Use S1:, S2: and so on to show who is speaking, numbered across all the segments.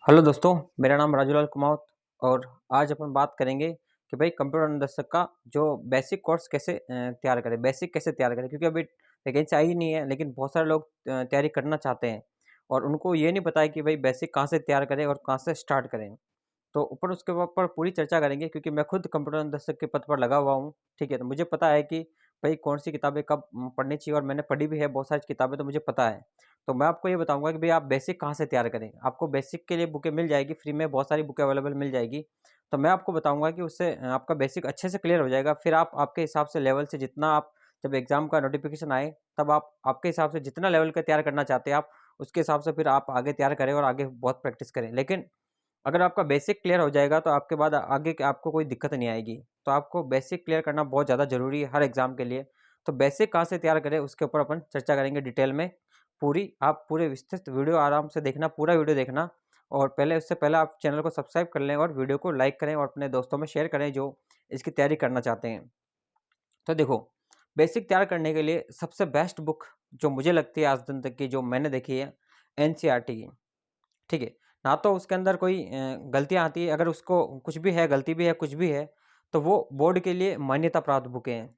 S1: Hello दोस्तों, मेरा नाम राजूलाल कुमावत और आज अपन बात करेंगे कि भाई कंप्यूटर अनुदेशक का जो बेसिक कोर्स कैसे तैयार करें, बेसिक कैसे तैयार करें। क्योंकि अभी वैकेंसी आई ही नहीं है, लेकिन बहुत सारे लोग तैयारी करना चाहते हैं और उनको ये नहीं पता है कि भाई बेसिक कहाँ से तैयार करें और कहाँ से स्टार्ट करें। तो ऊपर उसके ऊपर पूरी चर्चा करेंगे, क्योंकि मैं खुद कंप्यूटर अनुदेशक के पद पर लगा हुआ हूँ। ठीक है, तो मुझे पता है कि भाई कौन सी किताबें कब पढ़नी चाहिए और मैंने पढ़ी भी है बहुत सारी किताबें, तो मुझे पता है। तो मैं आपको ये बताऊंगा कि भाई आप बेसिक कहाँ से तैयार करें। आपको बेसिक के लिए बुकें मिल जाएगी फ्री में, बहुत सारी बुकें अवेलेबल मिल जाएगी। तो मैं आपको बताऊंगा कि उससे आपका बेसिक अच्छे से क्लियर हो जाएगा। फिर आप आपके हिसाब से लेवल से जितना आप, जब एग्जाम का नोटिफिकेशन आए तब आप आपके हिसाब से जितना लेवल का तैयार करना चाहते हैं आप उसके हिसाब से फिर आप आगे तैयार करें और आगे बहुत प्रैक्टिस करें। लेकिन अगर आपका बेसिक क्लियर हो जाएगा तो आपके बाद आगे आपको कोई दिक्कत नहीं आएगी। तो आपको बेसिक क्लियर करना बहुत ज़्यादा ज़रूरी है हर एग्ज़ाम के लिए। तो बेसिक कहाँ से तैयार करें उसके ऊपर अपन चर्चा करेंगे डिटेल में। पूरी आप पूरे विस्तृत वीडियो आराम से देखना, पूरा वीडियो देखना। और पहले उससे पहले आप चैनल को सब्सक्राइब कर लें और वीडियो को लाइक करें और अपने दोस्तों में शेयर करें जो इसकी तैयारी करना चाहते हैं। तो देखो, बेसिक तैयार करने के लिए सबसे बेस्ट बुक जो मुझे लगती है आज दिन तक की जो मैंने देखी है, एनसीईआरटी की। ठीक है, ना तो उसके अंदर कोई गलतियाँ आती है। अगर उसको कुछ भी है, गलती भी है, कुछ भी है, तो वो बोर्ड के लिए मान्यता प्राप्त बुकें हैं।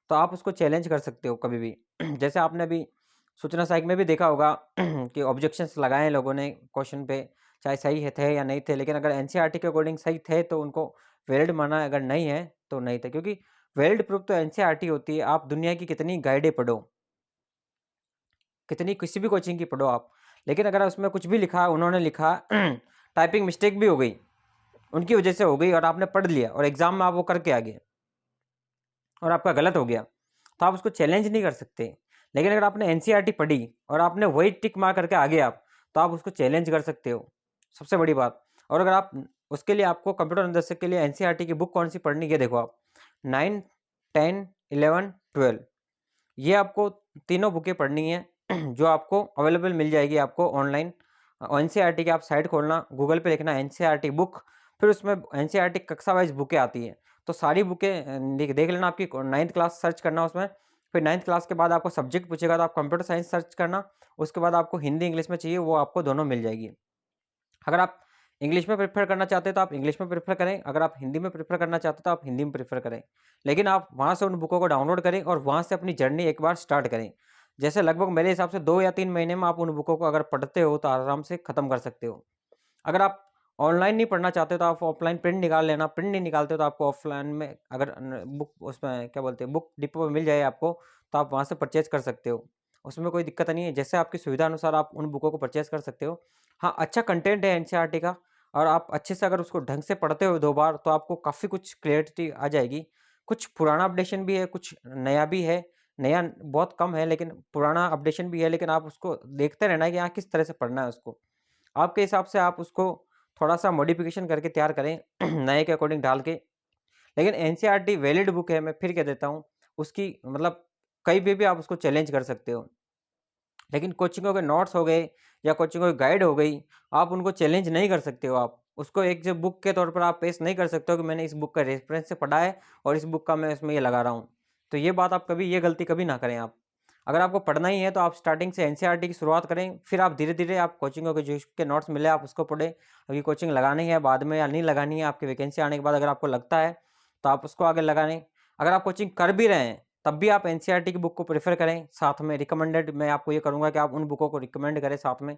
S1: तो आप उसको चैलेंज कर सकते हो कभी भी। जैसे आपने अभी सूचना सहायक में भी देखा होगा कि ऑब्जेक्शंस लगाए हैं लोगों ने क्वेश्चन पे, चाहे सही है थे या नहीं थे। लेकिन अगर एनसीईआरटी के अकॉर्डिंग सही थे तो उनको वैलिड माना, अगर नहीं है तो नहीं थे। क्योंकि वैलिड प्रूफ तो एनसीईआरटी होती है। आप दुनिया की कितनी गाइडें पढ़ो, कितनी किसी भी कोचिंग की पढ़ो आप, लेकिन अगर उसमें कुछ भी लिखा, उन्होंने लिखा टाइपिंग मिस्टेक भी हो गई, उनकी वजह से हो गई और आपने पढ़ लिया और एग्जाम में आप वो करके आ गए और आपका गलत हो गया, तो आप उसको चैलेंज नहीं कर सकते। लेकिन अगर आपने एनसीईआरटी पढ़ी और आपने वही टिक मार करके आ गए आप, तो आप उसको चैलेंज कर सकते हो, सबसे बड़ी बात। और अगर आप उसके लिए, आपको कंप्यूटर अनुदेशक के लिए एनसीईआरटी की बुक कौन सी पढ़नी है, देखो आप 9, 10, 11, 12, ये आपको तीनों बुकें पढ़नी है जो आपको अवेलेबल मिल जाएगी आपको ऑनलाइन। एनसीईआरटी की आप साइट खोलना, गूगल पे लिखना एनसीईआरटी बुक, फिर उसमें एनसीईआरटी कक्षा वाइज बुकें आती हैं। तो सारी बुकें देख लेना। आपकी 9th क्लास सर्च करना उसमें, फिर 9th क्लास के बाद आपको सब्जेक्ट पूछेगा तो आप कंप्यूटर साइंस सर्च करना। उसके बाद आपको हिंदी इंग्लिश में चाहिए, वो आपको दोनों मिल जाएगी। अगर आप इंग्लिश में प्रेफर करना चाहते हैं तो आप इंग्लिश में प्रेफर करें, अगर आप हिंदी में प्रेफर करना चाहते हैं तो आप हिंदी में प्रेफर करें। लेकिन आप वहाँ से उन बुकों को डाउनलोड करें और वहाँ से अपनी जर्नी एक बार स्टार्ट करें। जैसे लगभग मेरे हिसाब से 2 या 3 महीने में आप उन बुकों को अगर पढ़ते हो तो आराम से ख़त्म कर सकते हो। अगर आप ऑनलाइन नहीं पढ़ना चाहते तो आप ऑफलाइन प्रिंट निकाल लेना। प्रिंट नहीं निकालते तो आपको ऑफलाइन में अगर बुक उसमें क्या बोलते हैं, बुक डिपो में मिल जाए आपको, तो आप वहाँ से परचेज कर सकते हो। उसमें कोई दिक्कत नहीं है, जैसे आपकी सुविधा अनुसार आप उन बुकों को परचेज कर सकते हो। हाँ, अच्छा कंटेंट है एनसीईआरटी का, और आप अच्छे से अगर उसको ढंग से पढ़ते हो 2 बार तो आपको काफ़ी कुछ क्लैरिटी आ जाएगी। कुछ पुराना अपडेशन भी है, कुछ नया भी है। नया बहुत कम है लेकिन पुराना अपडेशन भी है, लेकिन आप उसको देखते रहना है कि हाँ, किस तरह से पढ़ना है उसको। आपके हिसाब से आप उसको थोड़ा-सा मॉडिफ़िकेशन करके तैयार करें नए के अकॉर्डिंग डाल के। लेकिन एनसीईआरटी वैलिड बुक है, मैं फिर कह देता हूँ। उसकी मतलब कहीं पे भी आप उसको चैलेंज कर सकते हो। लेकिन कोचिंगों के नोट्स हो गए या कोचिंगों की गाइड हो गई, आप उनको चैलेंज नहीं कर सकते हो आप। उसको एक जो बुक के तौर पर आप पेश नहीं कर सकते हो कि मैंने इस बुक का रेफ़रेंस से पढ़ा है और इस बुक का मैं इसमें ये लगा रहा हूँ। तो ये बात आप कभी, ये गलती कभी ना करें आप। अगर आपको पढ़ना ही है तो आप स्टार्टिंग से एनसीईआरटी की शुरुआत करें, फिर आप धीरे-धीरे आप कोचिंगों के जो इसके नोट्स मिले आप उसको पढ़ें। अभी कोचिंग लगानी है बाद में या नहीं लगानी है, आपकी वैकेंसी आने के बाद अगर आपको लगता है तो आप उसको आगे लगाएँ। अगर आप कोचिंग कर भी रहे हैं तब भी आप एनसीईआरटी की बुक को प्रेफ़र करें। साथ में रिकमेंडेड मैं आपको ये करूँगा कि आप उन बुकों को रिकमेंड करें साथ में,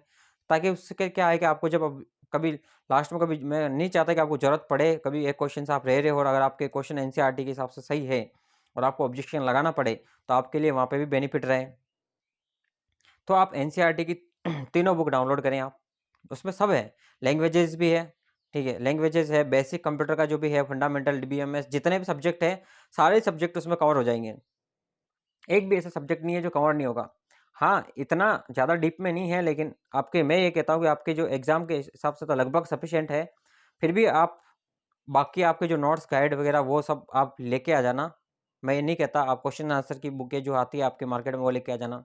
S1: ताकि उससे क्या है कि आपको जब अब कभी लास्ट में, कभी मैं नहीं चाहता कि आपको ज़रूरत पड़े, कभी एक क्वेश्चन से आप रह रहे हो और अगर आपके क्वेश्चन एनसीईआरटी के हिसाब से सही है और आपको ऑब्जेक्शन लगाना पड़े, तो आपके लिए वहाँ पे भी बेनिफिट रहे। तो आप एनसीईआरटी की तीनों बुक डाउनलोड करें आप, उसमें सब है। लैंग्वेजेज़ भी है, ठीक है? लैंग्वेजेज़ है, बेसिक कंप्यूटर का जो भी है, फंडामेंटल, डीबीएमएस, जितने भी सब्जेक्ट हैं, सारे सब्जेक्ट उसमें कवर हो जाएँगे। एक भी ऐसा सब्जेक्ट नहीं है जो कवर नहीं होगा। हाँ, इतना ज़्यादा डीप में नहीं है, लेकिन आपके, मैं ये कहता हूँ कि आपके जो एग्ज़ाम के हिसाब से तो लगभग सफिशिएंट है। फिर भी आप बाकी आपके जो नोट्स, गाइड वगैरह वो सब आप लेके आ जाना। मैं ये नहीं कहता, आप क्वेश्चन आंसर की बुकें जो आती है आपके मार्केट में वो लेके आ जाना।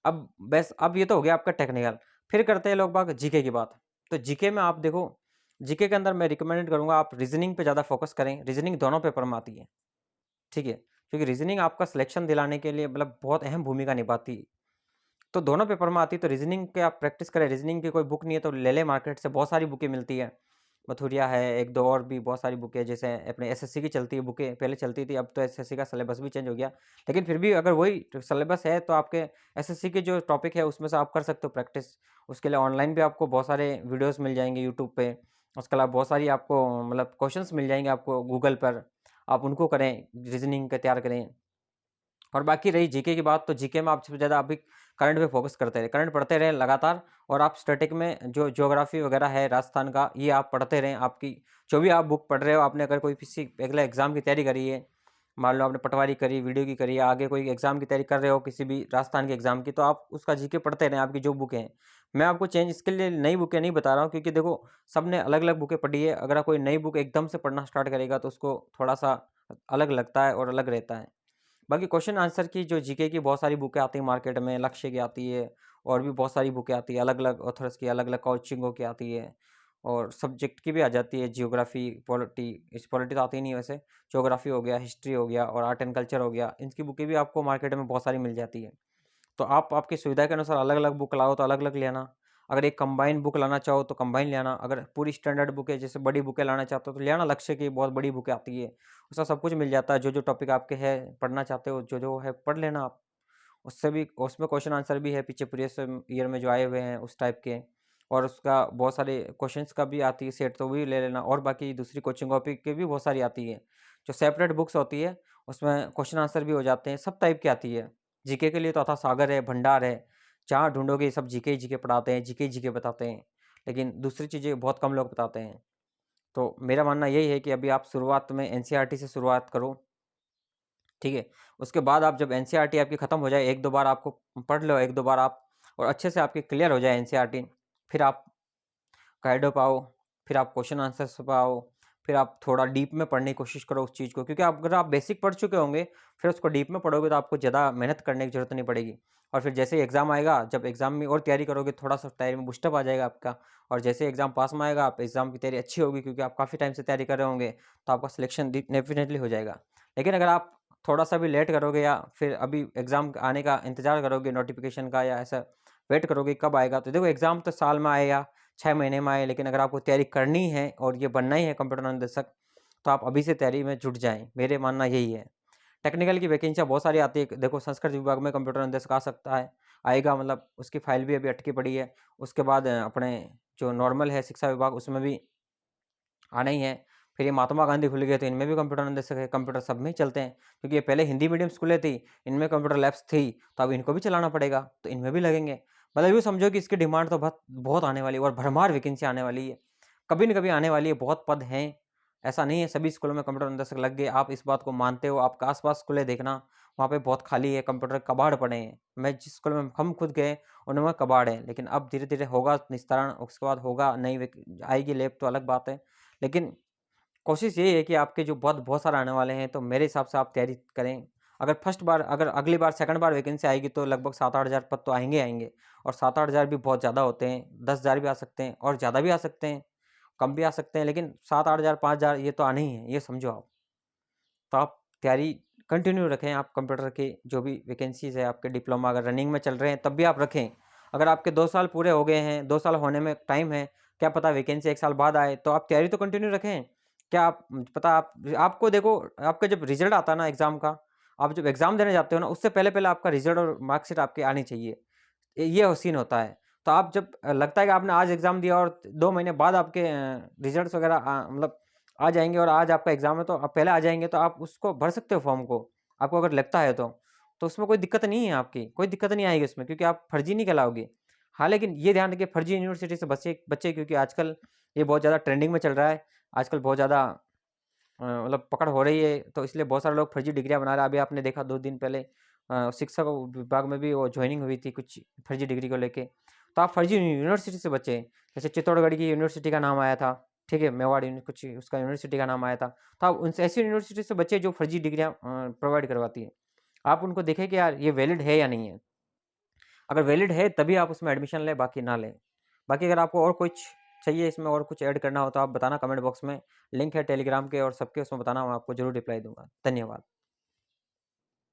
S1: अब ये तो हो गया आपका टेक्निकल। फिर करते हैं लोग बाग जीके की बात। तो जीके में आप देखो, जीके के अंदर मैं रिकमेंडेड करूँगा आप रीज़निंग पे ज़्यादा फ़ोकस करें। रीज़निंग दोनों पेपर में आती है, ठीक है? क्योंकि रीज़निंग आपका सिलेक्शन दिलाने के लिए मतलब बहुत अहम भूमिका निभाती है। तो दोनों पेपर में आती है। तो रीजनिंग के आप प्रैक्टिस करें, रीजनिंग की कोई बुक नहीं है तो ले लें मार्केट से, बहुत सारी बुकें मिलती है। मथुरिया है, एक दो और भी बहुत सारी बुकें, जैसे अपने एसएससी की चलती है बुकें, पहले चलती थी, अब तो एसएससी का सिलेबस भी चेंज हो गया। लेकिन फिर भी अगर वही सिलेबस है तो आपके एसएससी के जो टॉपिक है उसमें से आप कर सकते हो प्रैक्टिस। उसके लिए ऑनलाइन भी आपको बहुत सारे वीडियोस मिल जाएंगे यूट्यूब पे। उसके अलावा बहुत सारी आपको मतलब क्वेश्चंस मिल जाएंगे आपको गूगल पर, आप उनको करें, रीजनिंग का तैयार करें। और बाकी रही जीके की बात, तो जीके में आप सबसे ज़्यादा अभी करंट पे फोकस करते रहे, करंट पढ़ते रहें लगातार। और आप स्टैटिक में जो ज्योग्राफी वगैरह है राजस्थान का, ये आप पढ़ते रहें। आपकी जो भी आप बुक पढ़ रहे हो, आपने अगर कोई किसी अगले एग्जाम की तैयारी करी है, मान लो आपने पटवारी करी, वीडियो की करी, या आगे कोई एग्जाम की तैयारी कर रहे हो किसी भी राजस्थान के एग्जाम की, तो आप उसका जीके पढ़ते रहें। आपकी जो बुकें हैं, मैं आपको चेंज इसके लिए नई बुकें नहीं बता रहा हूँ, क्योंकि देखो सब ने अलग अलग बुकें पढ़ी है। अगर कोई नई बुक एकदम से पढ़ना स्टार्ट करेगा तो उसको थोड़ा सा अलग लगता है और अलग रहता है। बाकी क्वेश्चन आंसर की जो जीके की बहुत सारी बुकें आती हैं मार्केट में, लक्ष्य की आती है, और भी बहुत सारी बुकें आती है अलग अलग ऑथर्स की, अलग अलग कोचिंगों की आती है, और सब्जेक्ट की भी आ जाती है, जियोग्राफी, पॉलिटी तो आती नहीं है वैसे। ज्योग्राफी हो गया, हिस्ट्री हो गया, और आर्ट एंड कल्चर हो गया, इनकी बुकें भी आपको मार्केट में बहुत सारी मिल जाती है। तो आप आपकी सुविधा के अनुसार अलग अलग बुक लाओ तो अलग अलग लेना। अगर एक कंबाइन बुक लाना चाहो तो कंबाइन ले आना। अगर पूरी स्टैंडर्ड बुक है, जैसे बड़ी बुकें लाना चाहते हो तो ले आना, लक्ष्य की बहुत बड़ी बुकें आती है, उसका सब कुछ मिल जाता है। जो जो टॉपिक आपके है पढ़ना चाहते हो, जो जो है पढ़ लेना आप। उससे भी उसमें क्वेश्चन आंसर भी है पीछे प्रीवियस ईयर में जो आए हुए हैं उस टाइप के, और उसका बहुत सारे क्वेश्चंस का भी आती है सेट, तो भी ले लेना। और बाकी दूसरी कोचिंग कॉपी की भी बहुत सारी आती है, जो सेपरेट बुक्स होती है, उसमें क्वेश्चन आंसर भी हो जाते हैं, सब टाइप की आती है। जीके के लिए तो अथा सागर है, भंडार है, जहाँ ढूंढोगे सब जीके ही जीके पढ़ाते हैं, जीके ही जीके बताते हैं। लेकिन दूसरी चीज़ें बहुत कम लोग बताते हैं। तो मेरा मानना यही है कि अभी आप शुरुआत में एनसीईआरटी से शुरुआत करो, ठीक है। उसके बाद आप जब एनसीईआरटी आपकी ख़त्म हो जाए, एक दो बार आपको पढ़ लो, एक दो बार आप, और अच्छे से आपकी क्लियर हो जाए एनसीईआरटी, फिर आप गाइडो पाओ, फिर आप क्वेश्चन आंसर्स पाओ, फिर आप थोड़ा डीप में पढ़ने की कोशिश करो उस चीज़ को, क्योंकि आप अगर आप बेसिक पढ़ चुके होंगे, फिर उसको डीप में पढ़ोगे तो आपको ज़्यादा मेहनत करने की ज़रूरत नहीं पड़ेगी। और फिर जैसे ही एग्ज़ाम आएगा, जब एग्ज़ाम में और तैयारी करोगे, थोड़ा सा तैयारी में बूस्टअप आ जाएगा आपका। और जैसे एग्ज़ाम पास में आएगा, आप एग्ज़ाम की तैयारी अच्छी होगी, क्योंकि आप काफ़ी टाइम से तैयारी कर रहे होंगे, तो आपका सिलेक्शन डेफिनेटली हो जाएगा। लेकिन अगर आप थोड़ा सा भी लेट करोगे, या फिर अभी एग्ज़ाम आने का इंतज़ार करोगे नोटिफिकेशन का, या ऐसा वेट करोगे कब आएगा, तो देखो एग्ज़ाम तो साल में आए या 6 महीने में आए, लेकिन अगर आपको तैयारी करनी है और ये बनना ही है कंप्यूटर अनुदेशक, तो आप अभी से तैयारी में जुट जाएँ, मेरे मानना यही है। टेक्निकल की वैकेंसियाँ बहुत सारी आती है, देखो संस्कृत विभाग में कंप्यूटर अनुदेशक आ सकता है, आएगा, मतलब उसकी फाइल भी अभी अटकी पड़ी है। उसके बाद अपने जो नॉर्मल है शिक्षा विभाग, उसमें भी आना ही है। फिर ये महात्मा गांधी खुल गए तो इनमें भी कंप्यूटर अनुदेशक है, कंप्यूटर सब में ही चलते हैं, क्योंकि ये पहले हिंदी मीडियम स्कूलें थी, इनमें कंप्यूटर लैब्स थी, तो अब इनको भी चलाना पड़ेगा, तो इनमें भी लगेंगे। मतलब यूँ समझो कि इसकी डिमांड तो बहुत बहुत आने वाली है, और भरमार वैकेंसी आने वाली है, कभी न कभी आने वाली है, बहुत पद हैं। ऐसा नहीं है सभी स्कूलों में कंप्यूटर अनुदेशक लग गए, आप इस बात को मानते हो, आपके आस-पास स्कूलें देखना, वहाँ पे बहुत खाली है, कंप्यूटर कबाड़ पड़े हैं। मैं जिस स्कूल में हम खुद गए, उनमें कबाड़ है, लेकिन अब धीरे-धीरे होगा निस्तारण, उसके बाद होगा, नई आएगी लैब तो अलग बात है। लेकिन कोशिश यही है कि आपके जो बहुत बहुत सारे आने वाले हैं, तो मेरे हिसाब से आप तैयारी करें। अगर फर्स्ट बार, अगर अगली बार सेकंड बार वैकेंसी आएगी तो लगभग 7-8 हज़ार पद तो आएँगे आएँगे, और 7-8 हज़ार भी बहुत ज़्यादा होते हैं, 10 हज़ार भी आ सकते हैं, और ज़्यादा भी आ सकते हैं, कम भी आ सकते हैं, लेकिन 7-8 हज़ार, 5 हज़ार ये तो आने ही हैं, ये समझो आप। तो आप तैयारी कंटिन्यू रखें, आप कंप्यूटर के जो भी वैकेंसीज़ है, आपके डिप्लोमा अगर रनिंग में चल रहे हैं तब भी आप रखें। अगर आपके 2 साल पूरे हो गए हैं, 2 साल होने में टाइम है, क्या पता वैकेंसी 1 साल बाद आए, तो आप तैयारी तो कंटिन्यू रखें। क्या आप पता, आप आपको देखो, आपका जब रिज़ल्ट आता है ना एग्ज़ाम का, आप जब एग्ज़ाम देने जाते हो ना, उससे पहले-पहले आपका रिज़ल्ट और मार्कशीट आपकी आनी चाहिए। ये सीन होता है। तो आप जब लगता है कि आपने आज एग्ज़ाम दिया और 2 महीने बाद आपके रिज़ल्ट्स वग़ैरह मतलब आ जाएँगे, और आज आपका एग्ज़ाम है तो आप पहले आ जाएँगे, तो आप उसको भर सकते हो फॉर्म को, आपको अगर लगता है तो। तो उसमें कोई दिक्कत नहीं है आपकी, कोई दिक्कत नहीं आएगी उसमें, क्योंकि आप फर्जी नहीं कहलाओगे। हाँ, लेकिन ये ध्यान रखिए फर्जी यूनिवर्सिटी से बचे बचें, क्योंकि आजकल ये बहुत ज़्यादा ट्रेंडिंग में चल रहा है। आजकल बहुत ज़्यादा मतलब पकड़ हो रही है, तो इसलिए बहुत सारे लोग फर्जी डिग्रियाँ बना रहे हैं। अभी आपने देखा 2 दिन पहले शिक्षा विभाग में भी वो जॉइनिंग हुई थी कुछ फर्जी डिग्री को लेके। तो आप फर्जी यूनिवर्सिटी से बचें। जैसे चित्तौड़गढ़ की यूनिवर्सिटी का नाम आया था, ठीक है? मेवाड़ कुछ उसका यूनिवर्सिटी का नाम आया था। तो आप उनसे ऐसी यूनिवर्सिटी से बचें जो फर्जी डिग्रियाँ प्रोवाइड करवाती है। आप उनको देखें कि यार ये वैलिड है या नहीं है। अगर वैलिड है तभी आप उसमें एडमिशन लें, बाकी ना लें। बाकी अगर आपको और कुछ चाहिए इसमें, और कुछ ऐड करना हो तो आप बताना कमेंट बॉक्स में, लिंक है टेलीग्राम के और सबके, उसमें बताना, मैं आपको ज़रूर रिप्लाई दूँगा। धन्यवाद।